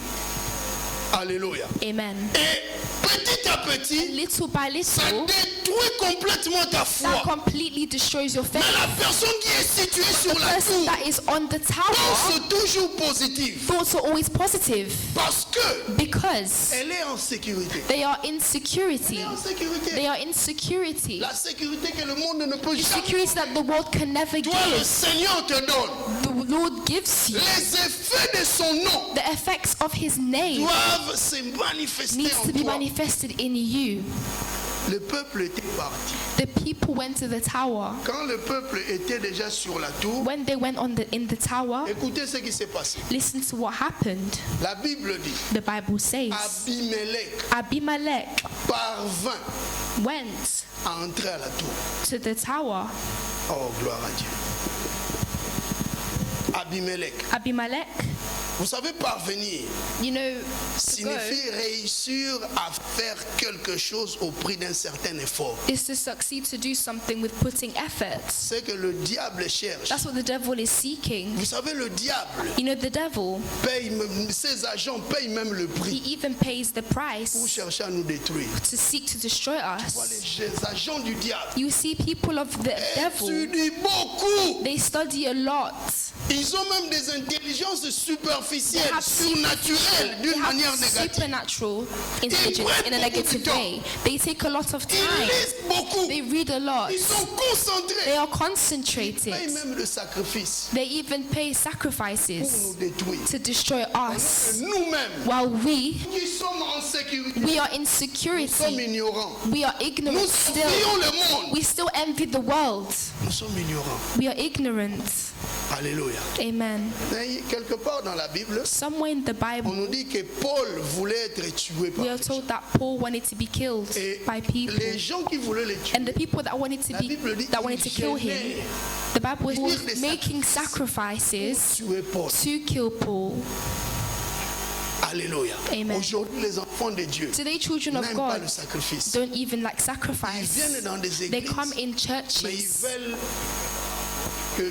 Alléluia. Amen. Et petit à petit, Little by ça little, détruit complètement ta that foi. completely destroys your Mais faith. la personne qui est située sur The la person tour that is on the tower, pense toujours positif. thoughts are always positive Parce que because elle est en sécurité. they are in Elle security. est en sécurité. They are in security. La sécurité que le monde ne peut The jamais. security that the world can never Toi, le give. Seigneur te donne. The Lord gives you. Les effets de son nom The effects of His name doivent se manifester needs en to be toi. manifested in you. Le peuple était parti. The people went to the tower. Quand le peuple était déjà sur la tour, When they went in the tower, écoutez ce qui s'est passé. listen to what happened. La Bible dit, The Bible says Abimelech Abimelech parvint went à entrer à la tour. to the tower. Oh, gloire à Dieu. Abimelech. Abimelech, Vous savez, parvenir you know, to signifie réussir à faire quelque chose au prix d'un certain effort. go is to succeed, to do something with putting effort. C'est que le diable cherche. That's what the devil is seeking. Vous savez, le diable You know, the devil, paye, ses agents payent même le he prix even pays the pour price chercher à nous détruire. to seek to destroy Voilà, us. les agents du diable You see, people of the devil, étudient beaucoup. they study a lot. Ils ont même des intelligences They superficielles, have surnaturelles, they d'une have manière négative. supernatural intelligence in a negative way. They take a lot of Ils time. lisent beaucoup. They read a lot. Ils sont They concentrés. are Ils payent concentrated. même le sacrifice They even pay pour sacrifices nous détruire. to destroy us. Nous-mêmes, While we qui sommes en sécurité, are in nous sommes security, ignorants. we are Nous ignorant still. envions le monde. We still envy the world. Nous sommes ignorants. We are ignorant. Alléluia. Amen. Mais quelque part dans la Bible, Somewhere in the on Bible, nous dit que Paul voulait être tué par we are les gens. told that Paul wanted to be killed Et by people. les gens qui voulaient le tuer, And the people that wanted to la Bible dit qu'ils kill him, gênaient the Bible Ils was des making pour sacrifices tuer Paul. to kill Paul. Alléluia. Amen. Aujourd'hui, les enfants de Dieu Today, children of n'aiment pas God le sacrifice. don't even like Ils sacrifice. viennent dans des They églises, come in mais ils churches, veulent que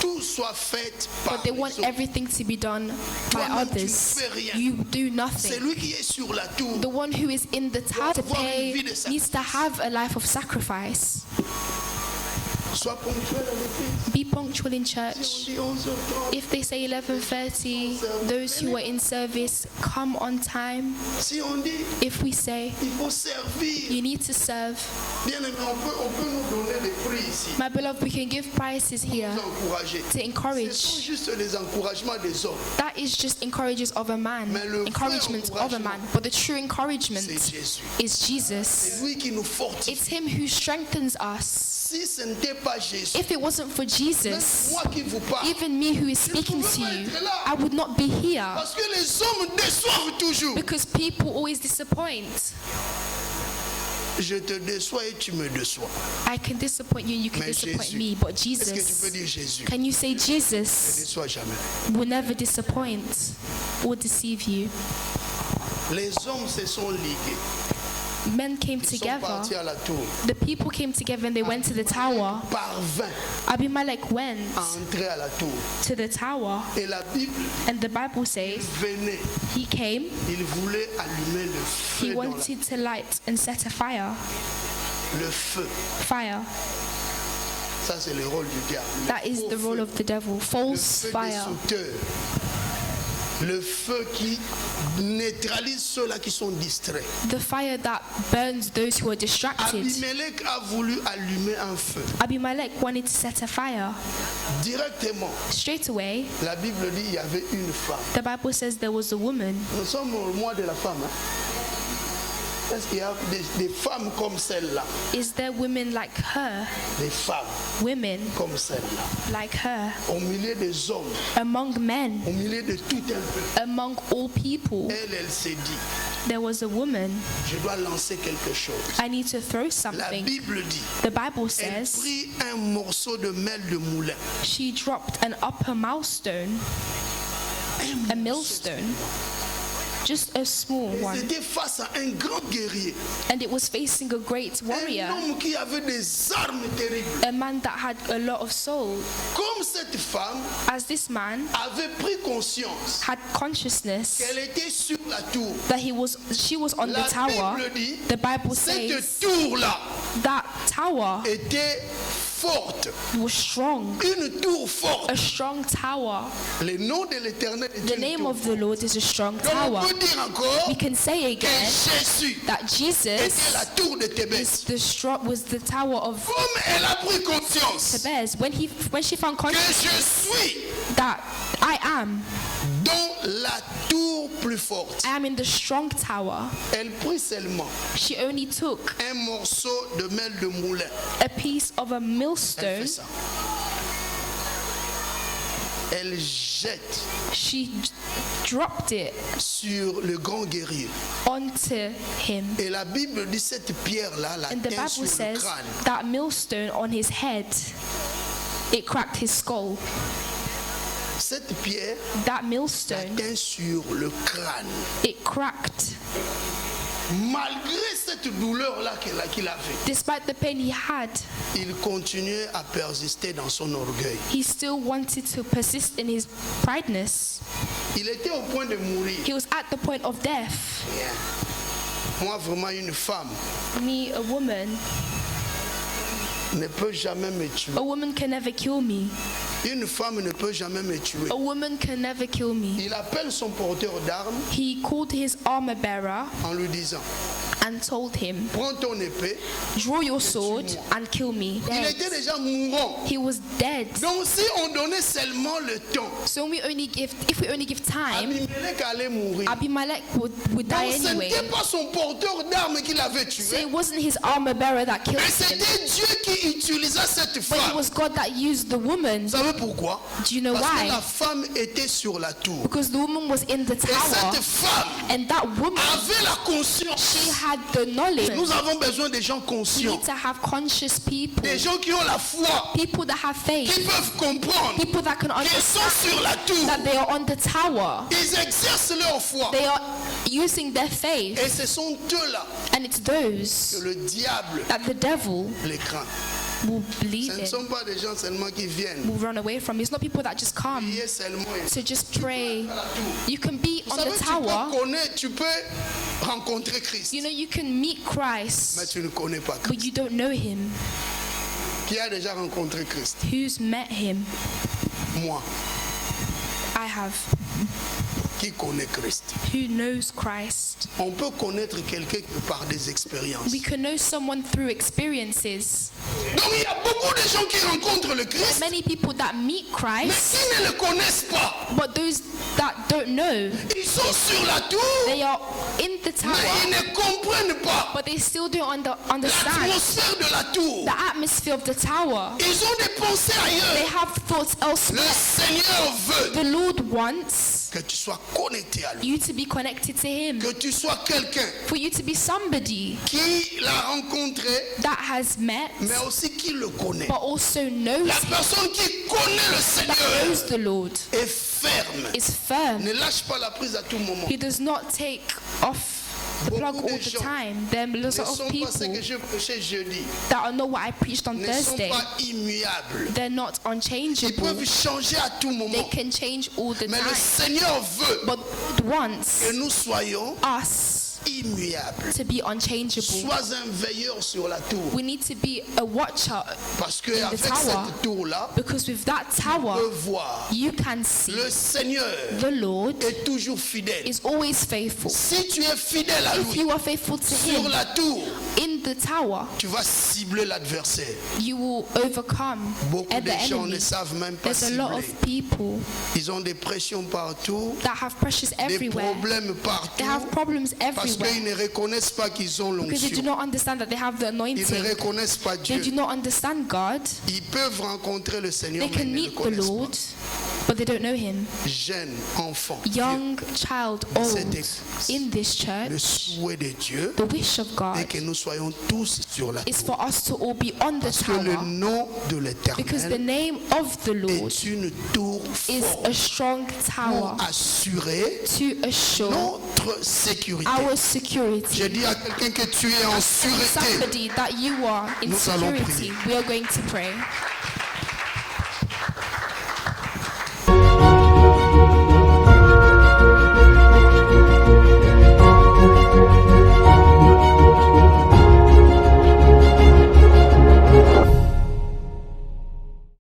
tout soit fait par but they les want autres. everything to be done by Toi-même, tu ne others. fais rien. You do C'est nothing. lui qui est sur la tour. The one who is in the tower to avoir une pay vie de needs to have a life of sacrifice. Sois ponctuel à l'église. Be punctual in Si church. on dit 11h30, If they say 11:30, those who are in service come on time. si on dit If we say il faut servir, you need to serve, bien aimé, on peut nous donner des prix ici. my beloved, we can give prices here Nous encourager. to Ce sont encourage. juste les encouragements des hommes. That is just encourages of a man, Mais le vrai encouragement of a man. But the true encouragement C'est Jésus. is Jesus. C'est lui qui nous fortifie. It's Him who strengthens us. Si ce n'était pas Jésus, If it wasn't for même Jesus, moi qui vous parle, even me who is speaking to you, I would not be here. parce que les hommes déçoivent toujours. Because people always disappoint. Je te déçois et tu me déçois. I can disappoint you, you can Mais disappoint Jésus, me, but Est-ce que tu peux Jesus, dire Jésus? can you say Ne Jesus déçois jamais. will never disappoint or deceive you? Les hommes se sont ligués men came Ils sont together. partis à la tour. The people came together and they went to the tower. Parvint Abimelech went à entrer à la tour. to the tower, Et la Bible and the Bible says venait. he came. Il voulait allumer le feu. He Dans wanted to light and set a fire. le feu. Fire. Ça, c'est le rôle du diable. Le That is faux the role feu. of the devil. Le False feu fire. destructeur. Le feu qui neutralise ceux-là qui sont distraits. The fire that burns those who are distracted. Abimelech a voulu allumer un feu. Abimelech wanted to set a fire. Directement, Straight away, la Bible dit qu'il y avait une femme. the Bible says there was a woman. Nous sommes au mois de la femme. Hein? Est-ce qu'il y a des femmes comme celle-là? Is there women like her? Des femmes Women comme celle-là. like her? Au milieu des hommes, Among men, au milieu de tout un peuple. among all people, Elle s'est dit, there was a woman. je dois lancer quelque chose. I need to throw La something. Bible dit, The Bible elle says prit un morceau de mêle de moulin. she dropped an upper milestone, a millstone, just a small Et one, c'était face à un grand guerrier. and it was facing a great Un warrior, homme qui avait des armes terribles. a man that had a lot of soul. Comme cette femme As this man avait pris conscience had consciousness qu'elle était sur la tour. that she was on the La tower, Bible dit, the Bible cette says tour-là that tower était forte. was strong, Une tour forte. a strong tower. Le nom de l'Éternel est The une name tour of the Lord is a strong forte. Donc on tower. peut dire encore We can say que again Jésus that était Jesus la tour de Thébès. was the tower of Comme elle a pris conscience Thebes. When she found que conscious je suis that I am dans la tour plus forte, in the strong tower, elle prit seulement she only took un morceau de mêle de moulin. a piece of a Elle millstone. fait ça. Elle jette She dropped it sur le grand guerrier. onto him. Et la Bible dit cette pierre-là la And the tient Bible sur le says crâne. that millstone on his head, it cracked his skull. Cette pierre That la millstone, tient sur le crâne. it cracked. Malgré cette douleur-là qu'il avait, Despite the pain he had, il continuait à persister dans son orgueil. he still wanted to persist in his prideness. Il était au point de mourir. He was at the point of death. Moi, vraiment, une femme Me, a woman ne peut jamais me tuer. A woman can never kill me. Une femme ne peut jamais me tuer. A woman can never kill me. Il appelle son porteur d'armes He called his armor bearer en lui disant, and told him, prends ton épée. draw your sword and kill me. Il était déjà mourant. He was dead. Donc si on donnait seulement le temps, So if we only give time, Abimelech allait mourir. Abimelech would die Donc ce anyway. n'était pas son porteur d'armes qui l'avait So tué, it wasn't his armor bearer that killed mais him, c'était Dieu qui utilisa cette but it femme. was God that used the woman. Vous savez pourquoi? Do you know Parce que why? la femme était sur la tour. Because the woman was in the Et tower, cette femme and that woman, avait la conscience. she had the knowledge. Nous avons besoin des gens We conscients, need to have conscious people, des gens qui ont la foi, people that have qui faith, peuvent comprendre people that can qu'ils sont understand sur la tour. that they are on the tower. Ils exercent leur foi. They are using their faith, Et ce sont eux-là and it's those que le diable that the devil les craint. will believe Ce ne in, sont pas des gens seulement qui viennent will run away from. It's not people that just come prier seulement. to just pray. You can be Vous on savez, the tower. tu peux rencontrer Christ, You know, you can meet mais Christ, tu ne connais pas Christ. but you don't know him. Qui a déjà rencontré Christ? Who's met him? Moi. I have. Qui connaît Christ? Who knows Christ? On peut connaître quelqu'un par des expériences. We can know someone through experiences. Donc il y a beaucoup de gens qui rencontrent le Christ, Many people that meet mais Christ, qui ne le connaissent pas. but those that don't know, Ils sont sur la tour, they are in the mais tower, ils ne comprennent pas but they still don't understand l'atmosphère de la tour. the atmosphere of the tower. Ils ont des pensées They ailleurs. have thoughts Le elsewhere. Seigneur veut The Lord wants que tu sois connecté à lui, you to be connected to him, que tu sois quelqu'un for you to be somebody qui l'a rencontré, that has met, mais aussi qui le connaît. but also knows, La personne qui connaît le that Seigneur knows the Lord, est ferme. is firm. Ne lâche pas la prise à tout moment. He does not take off the plug Beaucoup all de the gens time. There are ne lots of sont pas ce que people je prêchais jeudi. that are not what I preached on Ne sont Thursday. pas immuables. They're not Ils unchangeable. peuvent changer à tout They moment. can change all the Mais le time. Seigneur veut But once que nous soyons us immuables. to be unchangeable, Sois un veilleur sur la tour. we need to be a watcher, Parce que in the avec tower. cette tour-là, because with that on tower peut voir you can see le Seigneur the Lord est toujours fidèle. is always faithful. Si tu es fidèle à If lui you are faithful to sur him la tour, in the tower, tu vas cibler l'adversaire. you will overcome Beaucoup the de gens ne enemy. savent même pas There's a lot cibler. of people Ils ont des pressions partout, that have pressures des everywhere. problèmes partout, They have problems parce qu'ils everywhere ne reconnaissent pas qu'ils ont because they do l'onction. not understand that they have the Ils ne anointing. reconnaissent pas They Dieu. do not understand God. Ils peuvent rencontrer le Seigneur, They mais can ils ne le meet the connaissent Lord, pas. but they don't know him. Jeune, enfant, Young, child, cette old, église, in this le church, souhait de Dieu the wish of est God que nous soyons tous sur la is tour. for us to all be on the Parce que le tower, nom de because the l'Éternel name of the Lord est une tour is forte a strong tower pour assurer to assure notre sécurité. our Je security. dis à quelqu'un que tu es en sûreté. Somebody that you are in Nous allons security. prier. We are going to pray.